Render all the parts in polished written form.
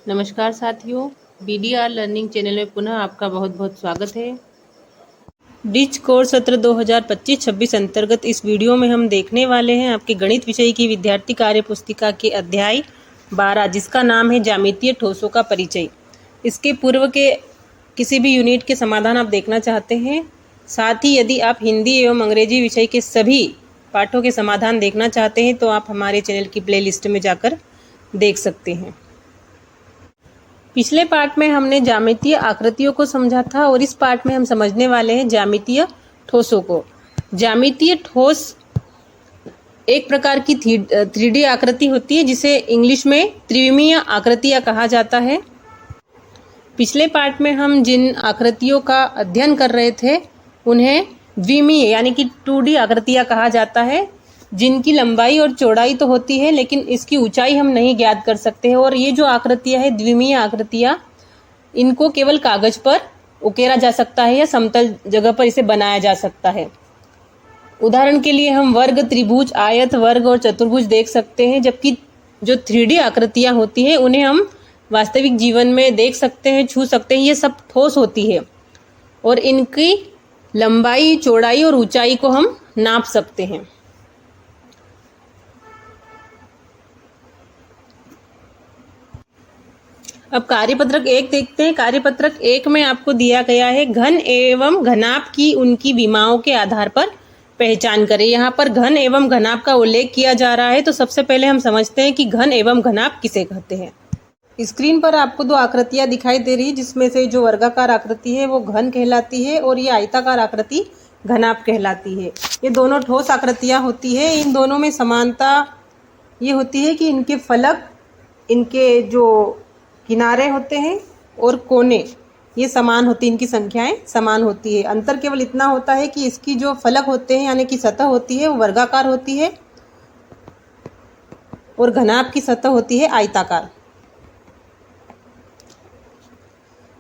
नमस्कार साथियों, BDR learning channel में पुनः आपका बहुत बहुत स्वागत है। ब्रिज कोर्स सत्र 2025-26 अंतर्गत इस वीडियो में हम देखने वाले हैं आपके गणित विषय की विद्यार्थी कार्य पुस्तिका के अध्याय 12 जिसका नाम है ज्यामितीय ठोसों का परिचय। इसके पूर्व के किसी भी यूनिट के समाधान आप देखना चाहते हैं, साथ ही यदि आप हिंदी एवं अंग्रेजी विषय के सभी पाठों के समाधान देखना चाहते हैं तो आप हमारे चैनल की प्लेलिस्ट में जाकर देख सकते हैं। पिछले पार्ट में हमने ज्यामितीय आकृतियों को समझा था और इस पार्ट में हम समझने वाले हैं ज्यामितीय ठोसों को। ज्यामितीय ठोस एक प्रकार की 3D आकृति होती है जिसे इंग्लिश में त्रिविमीय आकृतियाँ कहा जाता है। पिछले पार्ट में हम जिन आकृतियों का अध्ययन कर रहे थे उन्हें द्विमीय यानी कि 2D आकृतियाँ कहा जाता है, जिनकी लंबाई और चौड़ाई तो होती है लेकिन इसकी ऊंचाई हम नहीं ज्ञात कर सकते हैं। और ये जो आकृतियां हैं द्विमीय आकृतियां, इनको केवल कागज पर उकेरा जा सकता है या समतल जगह पर इसे बनाया जा सकता है। उदाहरण के लिए हम वर्ग, त्रिभुज, आयत, वर्ग और चतुर्भुज देख सकते हैं, जबकि जो 3D आकृतियां होती है उन्हें हम वास्तविक जीवन में देख सकते हैं, छू सकते हैं। ये सब ठोस होती है और इनकी लंबाई, चौड़ाई और ऊंचाई को हम नाप सकते हैं। अब कार्यपत्रक 1 देखते हैं। कार्यपत्रक 1 में आपको दिया गया है घन एवं घनाप की उनकी विमाओं के आधार पर पहचान करें। यहाँ पर घन एवं घनाप का उल्लेख किया जा रहा है, तो सबसे पहले हम समझते हैं कि घन एवं घनाप किसे कहते हैं। स्क्रीन पर आपको दो आकृतियां दिखाई दे रही है, जिसमें से जो वर्गाकार आकृति है वो घन कहलाती है और ये आयताकार आकृति घनाप कहलाती है। ये दोनों ठोस आकृतियां होती है। इन दोनों में समानता ये होती है कि इनके फलक, इनके जो किनारे होते हैं और कोने ये समान होती हैं, इनकी संख्याएं समान होती है। अंतर केवल इतना होता है कि इसकी जो फलक होते हैं यानी कि सतह होती है वो वर्गाकार होती है और घनाप की सतह होती है आयताकार।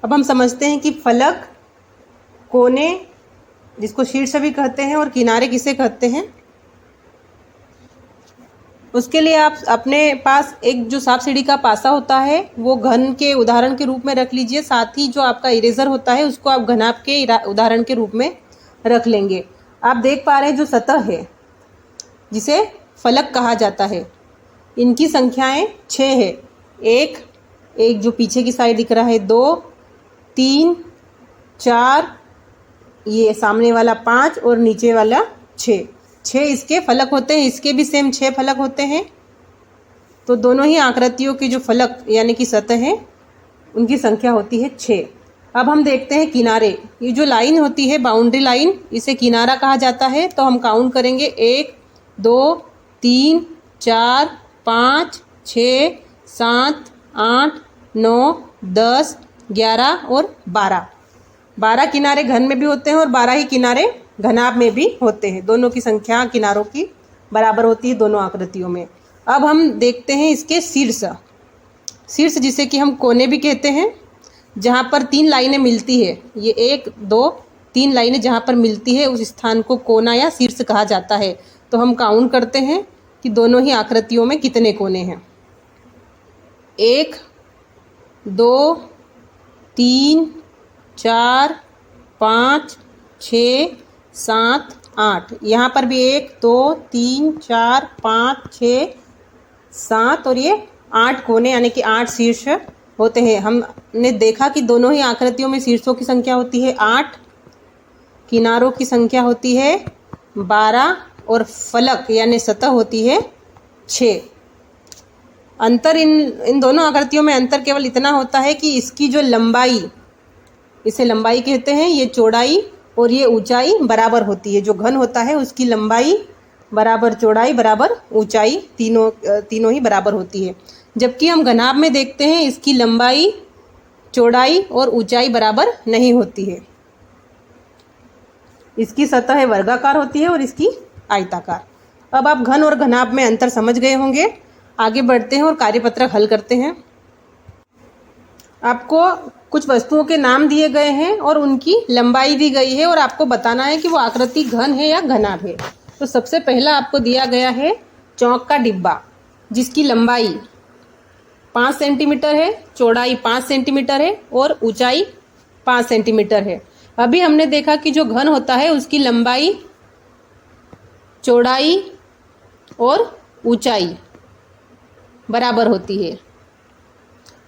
अब हम समझते हैं कि फलक, कोने जिसको शीर्ष भी कहते हैं और किनारे किसे कहते हैं। उसके लिए आप अपने पास एक जो सांप सीढ़ी का पासा होता है वो घन के उदाहरण के रूप में रख लीजिए, साथ ही जो आपका इरेजर होता है उसको आप घनाप के उदाहरण के रूप में रख लेंगे। आप देख पा रहे हैं जो सतह है जिसे फलक कहा जाता है, इनकी संख्याएं 6 है। एक जो पीछे की साइड दिख रहा है 2, 3, 4, ये सामने वाला 5 और नीचे वाला 6 इसके फलक होते हैं। इसके भी सेम 6 फलक होते हैं। तो दोनों ही आकृतियों के जो फलक यानी कि सतह है उनकी संख्या होती है 6। अब हम देखते हैं किनारे। ये जो लाइन होती है बाउंड्री लाइन, इसे किनारा कहा जाता है। तो हम काउंट करेंगे 1, 2, 3, 4, 5, 6, 7, 8, 9, 10, 11 और 12 किनारे घन में भी होते हैं और 12 ही किनारे घनाप में भी होते हैं। दोनों की संख्या किनारों की बराबर होती है दोनों आकृतियों में। अब हम देखते हैं इसके शीर्ष जिसे कि हम कोने भी कहते हैं, जहाँ पर 3 लाइनें मिलती है। ये 1, 2, 3 लाइनें जहाँ पर मिलती है उस स्थान को कोना या शीर्ष कहा जाता है। तो हम काउंट करते हैं कि दोनों ही आकृतियों में कितने कोने हैं। 1, 2, 3, 4, 5, 6, 7, 8। यहाँ पर भी 1, 2, 3, 4, 5, 6, 7 और ये 8 कोने यानी कि 8 शीर्ष होते हैं। हमने देखा कि दोनों ही आकृतियों में शीर्षों की संख्या होती है 8, किनारों की संख्या होती है 12 और फलक यानी सतह होती है 6। अंतर इन दोनों आकृतियों में अंतर केवल इतना होता है कि इसकी जो लंबाई, इसे लंबाई कहते हैं, ये चौड़ाई और ये ऊंचाई बराबर होती है। जो घन होता है उसकी लंबाई बराबर चौड़ाई बराबर ऊंचाई तीनों ही बराबर होती है। जबकि हम घनाप में देखते हैं इसकी लंबाई, चौड़ाई और ऊंचाई बराबर नहीं होती है। इसकी सतह वर्गाकार होती है और इसकी आयताकार। अब आप घन और घनाप में अंतर समझ गए होंगे। आगे बढ़ते हैं और कार्यपत्रक हल करते हैं। आपको कुछ वस्तुओं के नाम दिए गए हैं और उनकी लंबाई दी गई है और आपको बताना है कि वो आकृति घन है या घनाप है। तो सबसे पहला आपको दिया गया है चौक का डिब्बा, जिसकी लंबाई 5 सेंटीमीटर है, चौड़ाई 5 सेंटीमीटर है और ऊंचाई 5 सेंटीमीटर है। अभी हमने देखा कि जो घन होता है उसकी लंबाई, चौड़ाई और ऊंचाई बराबर होती है।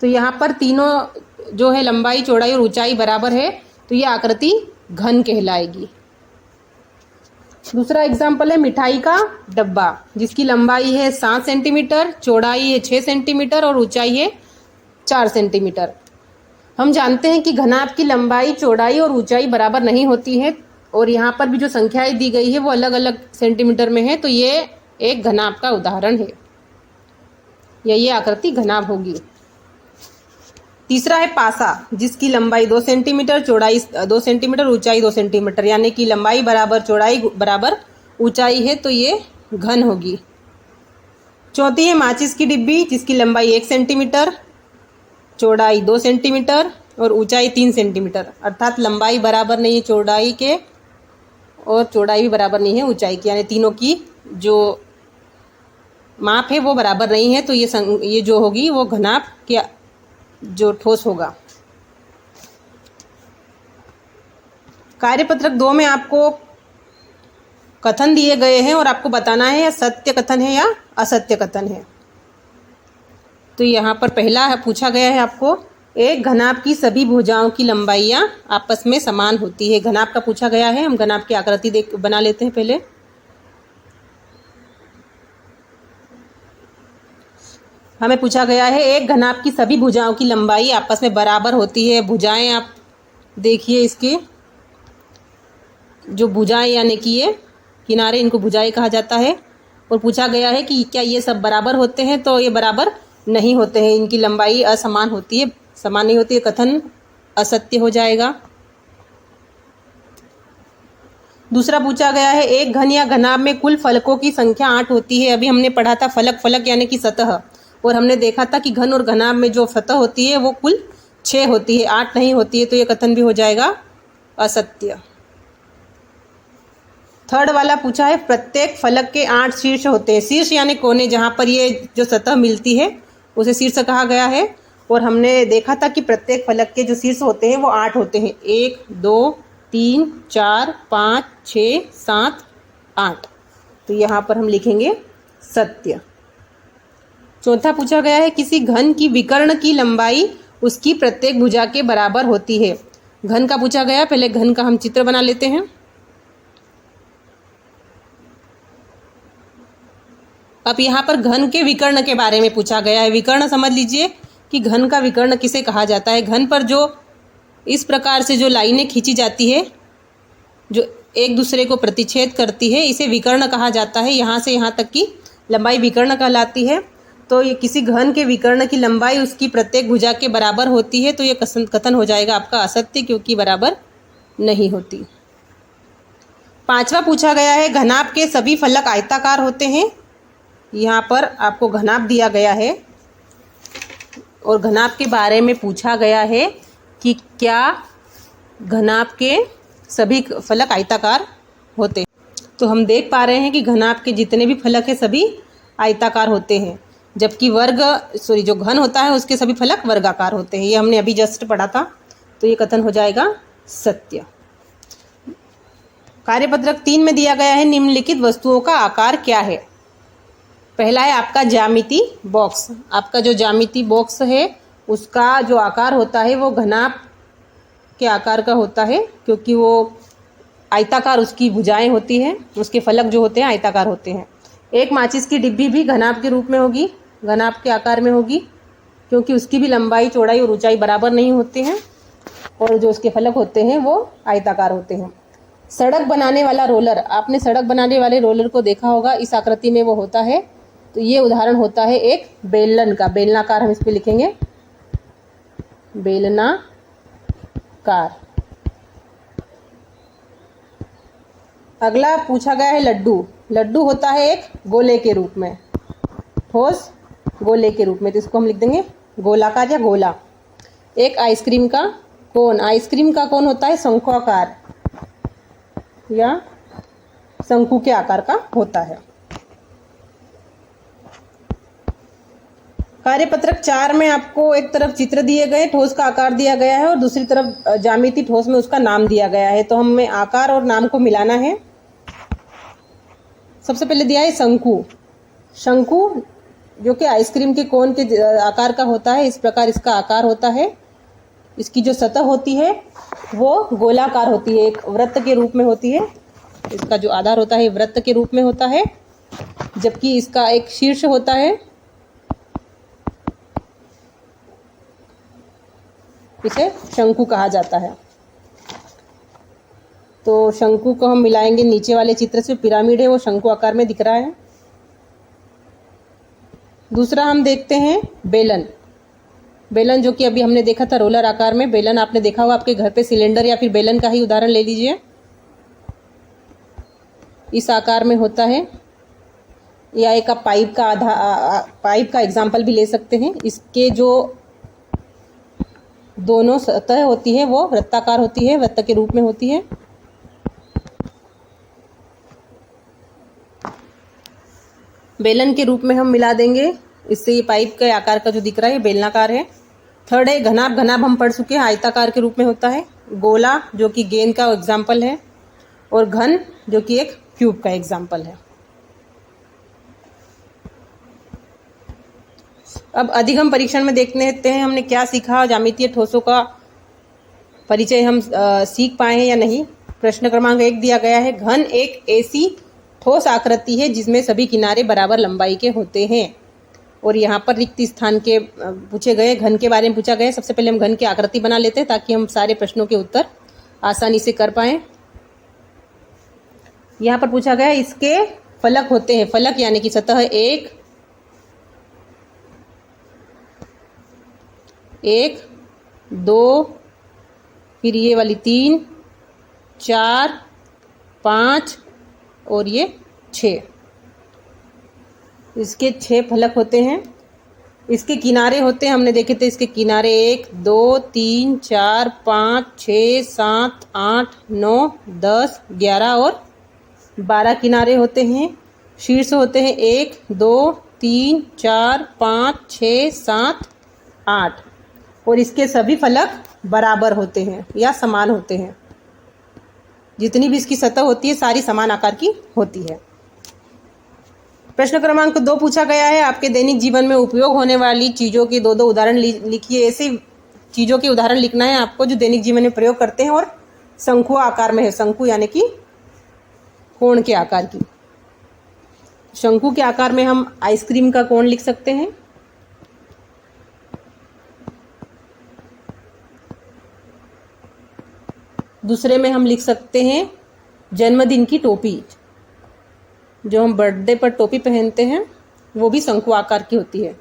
तो यहाँ पर तीनों जो है लंबाई, चौड़ाई और ऊंचाई बराबर है, तो ये आकृति घन कहलाएगी। दूसरा एग्जाम्पल है मिठाई का डब्बा, जिसकी लंबाई है 7 सेंटीमीटर, चौड़ाई है 6 सेंटीमीटर और ऊंचाई है 4 सेंटीमीटर। हम जानते हैं कि घनाभ की लंबाई, चौड़ाई और ऊंचाई बराबर नहीं होती है, और यहाँ पर भी जो संख्याएं दी गई है वो अलग अलग सेंटीमीटर में है, तो ये एक घनाभ का उदाहरण है, या ये आकृति घनाभ होगी। तीसरा है पासा, जिसकी लंबाई 2 सेंटीमीटर, चौड़ाई 2 सेंटीमीटर, ऊंचाई 2 सेंटीमीटर, यानी कि लंबाई बराबर चौड़ाई बराबर ऊंचाई है, तो ये घन होगी। चौथी है माचिस की डिब्बी, जिसकी लंबाई 1 सेंटीमीटर, चौड़ाई 2 सेंटीमीटर और ऊंचाई 3 सेंटीमीटर, अर्थात लंबाई बराबर नहीं है चौड़ाई के और चौड़ाई भी बराबर नहीं है ऊंचाई की, यानी तीनों की जो माप है वो बराबर नहीं है, तो ये जो होगी वो घनाभ के जो ठोस होगा। कार्यपत्रक 2 में आपको कथन दिए गए हैं और आपको बताना है या सत्य कथन है या असत्य कथन है। तो यहाँ पर पहला पूछा गया है आपको, एक घनाभ की सभी भुजाओं की लंबाइयाँ आपस में समान होती है। घनाभ का पूछा गया है, हम घनाभ की आकृति बना लेते हैं पहले। हमें पूछा गया है एक घनाभ की सभी भुजाओं की लंबाई आपस में बराबर होती है। भुजाएं आप देखिए, इसके जो भुजाएं यानी कि ये किनारे, इनको भुजाएं कहा जाता है। और पूछा गया है कि क्या ये सब बराबर होते हैं, तो ये बराबर नहीं होते हैं, इनकी लंबाई असमान होती है, समान नहीं होती है, कथन असत्य हो जाएगा। दूसरा पूछा गया है एक घन या घनाभ में कुल फलकों की संख्या 8 होती है। अभी हमने पढ़ा था फलक यानी कि सतह, और हमने देखा था कि घन और घनाभ में जो सतह होती है वो कुल 6 होती है, 8 नहीं होती है, तो ये कथन भी हो जाएगा असत्य। थर्ड वाला पूछा है प्रत्येक फलक के 8 शीर्ष होते हैं। शीर्ष यानी कोने, जहाँ पर ये जो सतह मिलती है उसे शीर्ष कहा गया है, और हमने देखा था कि प्रत्येक फलक के जो शीर्ष होते हैं वो 8 होते हैं, 1 2 3 4 5 6 7 8। तो यहाँ पर हम लिखेंगे सत्य। चौथा पूछा गया है किसी घन की विकर्ण की लंबाई उसकी प्रत्येक भुजा के बराबर होती है। घन का पूछा गया, पहले घन का हम चित्र बना लेते हैं। अब यहाँ पर घन के विकर्ण के बारे में पूछा गया है। विकर्ण समझ लीजिए कि घन का विकर्ण किसे कहा जाता है। घन पर जो इस प्रकार से जो लाइनें खींची जाती है, जो एक दूसरे को प्रतिच्छेद करती है, इसे विकर्ण कहा जाता है। यहाँ से यहाँ तक की लंबाई विकर्ण कहलाती है। तो ये किसी घन के विकर्ण की लंबाई उसकी प्रत्येक भुजा के बराबर होती है, तो ये कथन हो जाएगा आपका असत्य, क्योंकि बराबर नहीं होती। पांचवा पूछा गया है घनाभ के सभी फलक आयताकार होते हैं। यहाँ पर आपको घनाभ दिया गया है और घनाभ के बारे में पूछा गया है कि क्या घनाभ के सभी फलक आयताकार होते हैं। तो हम देख पा रहे हैं कि घनाभ के जितने भी फलक हैं सभी आयताकार होते हैं, जबकि जो घन होता है उसके सभी फलक वर्गाकार होते हैं। ये हमने अभी जस्ट पढ़ा था, तो ये कथन हो जाएगा सत्य। कार्यपत्रक 3 में दिया गया है निम्नलिखित वस्तुओं का आकार क्या है। पहला है आपका ज्यामिति बॉक्स। आपका जो ज्यामिति बॉक्स है उसका जो आकार होता है वो घनाभ के आकार का होता है, क्योंकि वो आयताकार उसकी भुजाएं होती हैं, उसके फलक जो होते हैं आयताकार होते हैं। एक माचिस की डिब्बी भी घनाभ के रूप में होगी, घनाभ के आकार में होगी, क्योंकि उसकी भी लंबाई, चौड़ाई और ऊंचाई बराबर नहीं होते हैं, और जो उसके फलक होते हैं वो आयताकार होते हैं। सड़क बनाने वाला रोलर, आपने सड़क बनाने वाले रोलर को देखा होगा, इस आकृति में वो होता है। तो ये उदाहरण होता है एक बेलन का, बेलनाकार हम इस पे लिखेंगे, बेलनाकार। अगला पूछा गया है लड्डू। लड्डू होता है एक गोले के रूप में, ठोस गोले के रूप में, तो इसको हम लिख देंगे गोलाकार या गोला। एक आइसक्रीम का कोन, आइसक्रीम का कोन होता है शंक्वाकार या शंकु के आकार का होता है। कार्यपत्रक 4 में आपको एक तरफ चित्र दिए गए, ठोस का आकार दिया गया है और दूसरी तरफ ज्यामिति ठोस में उसका नाम दिया गया है। तो हमें आकार और नाम को मिलाना है। सबसे पहले दिया है शंकु। शंकु जो कि आइसक्रीम के कोन के आकार का होता है, इस प्रकार इसका आकार होता है। इसकी जो सतह होती है वो गोलाकार होती है, एक वृत्त के रूप में होती है। इसका जो आधार होता है वृत्त के रूप में होता है, जबकि इसका एक शीर्ष होता है, इसे शंकु कहा जाता है। तो शंकु को हम मिलाएंगे नीचे वाले चित्र से। पिरामिड है वो शंकु आकार में दिख रहा है। दूसरा हम देखते हैं बेलन। बेलन जो कि अभी हमने देखा था रोलर आकार में। बेलन आपने देखा होगा आपके घर पे, सिलेंडर या फिर बेलन का ही उदाहरण ले लीजिए। इस आकार में होता है, या एक आप पाइप का एग्जाम्पल भी ले सकते हैं। इसके जो दोनों सतह होती है वो वृत्ताकार होती है, वृत्त के रूप में होती है। बेलन के रूप में हम मिला देंगे, इससे ये पाइप के आकार का जो दिख रहा है ये बेलनाकार है। थर्ड है घनाभ। घनाभ हम पढ़ चुके हैं, आयताकार के रूप में होता है। गोला जो कि गेंद का एग्जाम्पल है, और घन जो कि एक क्यूब का एग्जाम्पल है। अब अधिगम परीक्षण में देखते हैं हमने क्या सीखा। ज्यामितीय ठोसों का परिचय हम सीख पाए हैं या नहीं। प्रश्न क्रमांक 1 दिया गया है, घन एक ऐसी ठोस आकृति है जिसमें सभी किनारे बराबर लंबाई के होते हैं। और यहाँ पर रिक्त स्थान के पूछे गए, घन के बारे में पूछा गया। सबसे पहले हम घन की आकृति बना लेते हैं ताकि हम सारे प्रश्नों के उत्तर आसानी से कर पाएं। यहाँ पर पूछा गया इसके फलक होते हैं। फलक यानी कि सतह 1, 2, फिर ये वाली 3, 4, 5 और ये 6। इसके 6 फलक होते हैं। इसके किनारे होते हैं, हमने देखे थे इसके किनारे 1, 2, 3, 4, 5, 6, 7, 8, 9, 10, 11 और 12 किनारे होते हैं। शीर्ष होते हैं 1, 2, 3, 4, 5, 6, 7, 8 और इसके सभी फलक बराबर होते हैं या समान होते हैं। जितनी भी इसकी सतह होती है सारी समान आकार की होती है। प्रश्न क्रमांक 2 पूछा गया है, आपके दैनिक जीवन में उपयोग होने वाली चीज़ों के 2 उदाहरण लिखिए। ऐसे चीज़ों के उदाहरण लिखना है आपको जो दैनिक जीवन में प्रयोग करते हैं और शंकु आकार में है। शंकु यानी कि कोण के आकार की। शंकु के आकार में हम आइसक्रीम का कोण लिख सकते हैं। दूसरे में हम लिख सकते हैं जन्मदिन की टोपी। जो हम बर्थडे पर टोपी पहनते हैं वो भी शंकु आकार की होती है।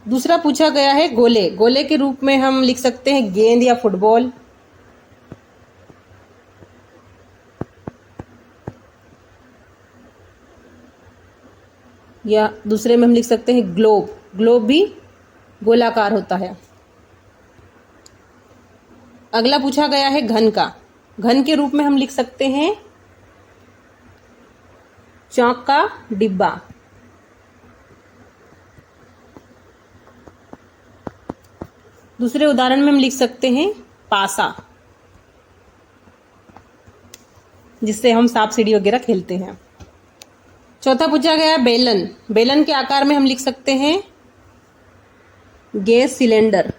दूसरा पूछा गया है गोले। गोले के रूप में हम लिख सकते हैं गेंद या फुटबॉल। या दूसरे में हम लिख सकते हैं ग्लोब। ग्लोब भी गोलाकार होता है। अगला पूछा गया है घन का। घन के रूप में हम लिख सकते हैं चौक का डिब्बा। दूसरे उदाहरण में हम लिख सकते हैं पासा, जिससे हम सांप सीढ़ी वगैरह खेलते हैं। चौथा पूछा गया है बेलन। बेलन के आकार में हम लिख सकते हैं गैस सिलेंडर।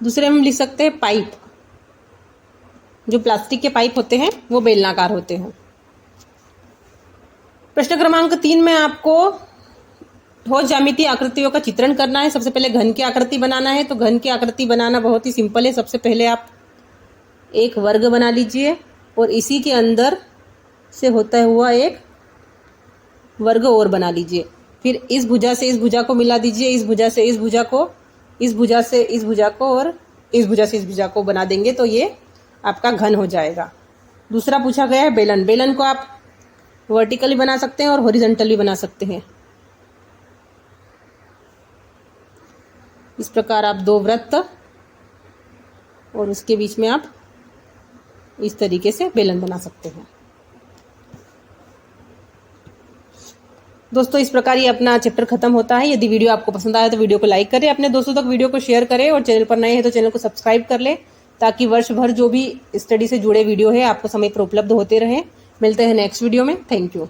दूसरे में हम लिख सकते हैं पाइप। जो प्लास्टिक के पाइप होते हैं वो बेलनाकार होते हैं। प्रश्न क्रमांक 3 में आपको ठोस ज्यामितीय आकृतियों का चित्रण करना है। सबसे पहले घन की आकृति बनाना है। तो घन की आकृति बनाना बहुत ही सिंपल है। सबसे पहले आप एक वर्ग बना लीजिए और इसी के अंदर से होता हुआ एक वर्ग और बना लीजिए। फिर इस भुजा से इस भुजा को मिला दीजिए, इस भुजा से इस भुजा को, इस भुजा से इस भुजा को और इस भुजा से इस भुजा को बना देंगे तो ये आपका घन हो जाएगा। दूसरा पूछा गया है बेलन। बेलन को आप वर्टिकली बना सकते हैं और हॉरिजॉन्टली बना सकते हैं। इस प्रकार आप 2 वृत्त और उसके बीच में आप इस तरीके से बेलन बना सकते हैं। दोस्तों इस प्रकार ये अपना चैप्टर खत्म होता है। यदि वीडियो आपको पसंद आया तो वीडियो को लाइक करें, अपने दोस्तों तक वीडियो को शेयर करें और चैनल पर नए हैं तो चैनल को सब्सक्राइब कर लें, ताकि वर्ष भर जो भी स्टडी से जुड़े वीडियो है आपको समय पर उपलब्ध होते रहें। मिलते हैं नेक्स्ट वीडियो में। Thank you.